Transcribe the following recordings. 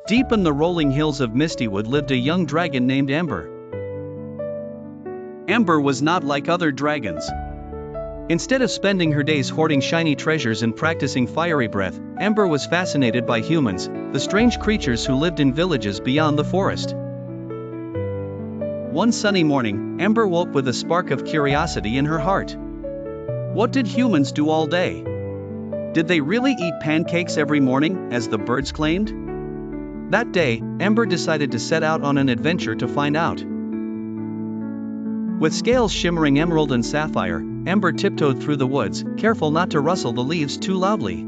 Deep in the rolling hills of Mistywood lived a young dragon named Ember. Ember was not like other dragons. Instead of spending her days hoarding shiny treasures and practicing fiery breath, Ember was fascinated by humans, the strange creatures who lived in villages beyond the forest. One sunny morning, Ember woke with a spark of curiosity in her heart. What did humans do all day? Did they really eat pancakes every morning, as the birds claimed? That day, Ember decided to set out on an adventure to find out. With scales shimmering emerald and sapphire, Ember tiptoed through the woods, careful not to rustle the leaves too loudly.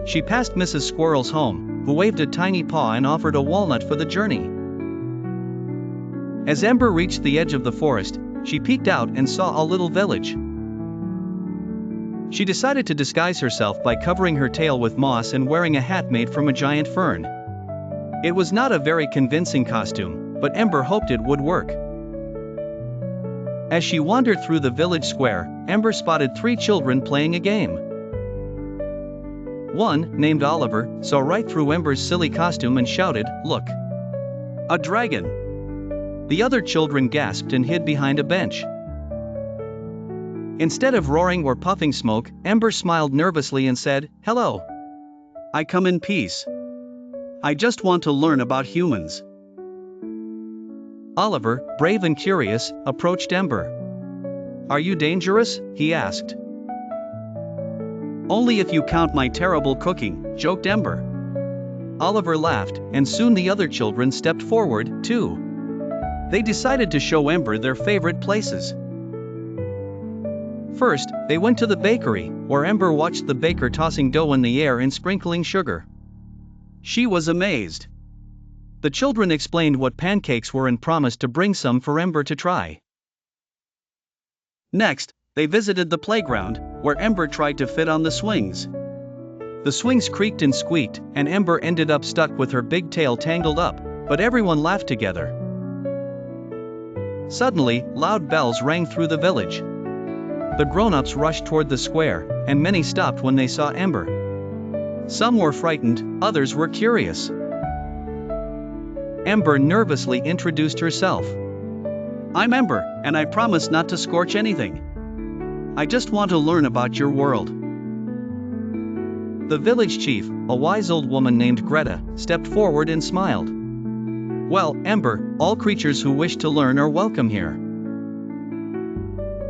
She passed Mrs. Squirrel's home, who waved a tiny paw and offered a walnut for the journey. As Ember reached the edge of the forest, she peeked out and saw a little village. She decided to disguise herself by covering her tail with moss and wearing a hat made from a giant fern. It was not a very convincing costume, but Ember hoped it would work. As she wandered through the village square, Ember spotted 3 children playing a game. One, named Oliver, saw right through Ember's silly costume and shouted, "Look! A dragon!" The other children gasped and hid behind a bench. Instead of roaring or puffing smoke, Ember smiled nervously and said, "Hello. I come in peace. I just want to learn about humans." Oliver, brave and curious, approached Ember. "Are you dangerous?" he asked. "Only if you count my terrible cooking," joked Ember. Oliver laughed, and soon the other children stepped forward, too. They decided to show Ember their favorite places. First, they went to the bakery, where Ember watched the baker tossing dough in the air and sprinkling sugar. She was amazed. The children explained what pancakes were and promised to bring some for Ember to try. Next, they visited the playground, where Ember tried to fit on the swings. The swings creaked and squeaked, and Ember ended up stuck with her big tail tangled up, but everyone laughed together. Suddenly, loud bells rang through the village. The grown-ups rushed toward the square, and many stopped when they saw Ember. Some were frightened, others were curious. Ember nervously introduced herself. "I'm Ember, and I promise not to scorch anything. I just want to learn about your world." The village chief, a wise old woman named Greta, stepped forward and smiled. "Well, Ember, all creatures who wish to learn are welcome here."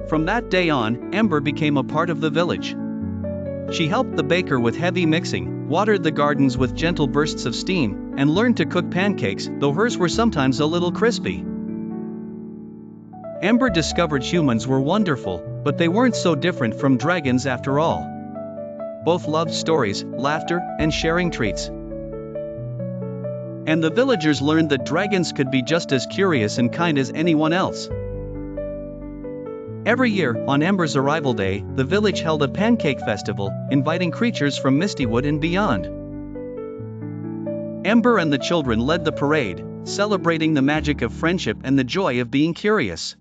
From that day on, Ember became a part of the village. She helped the baker with heavy mixing, watered the gardens with gentle bursts of steam, and learned to cook pancakes, though hers were sometimes a little crispy. Ember discovered humans were wonderful, but they weren't so different from dragons after all. Both loved stories, laughter, and sharing treats. And the villagers learned that dragons could be just as curious and kind as anyone else. Every year, on Ember's arrival day, the village held a pancake festival, inviting creatures from Mistywood and beyond. Ember and the children led the parade, celebrating the magic of friendship and the joy of being curious.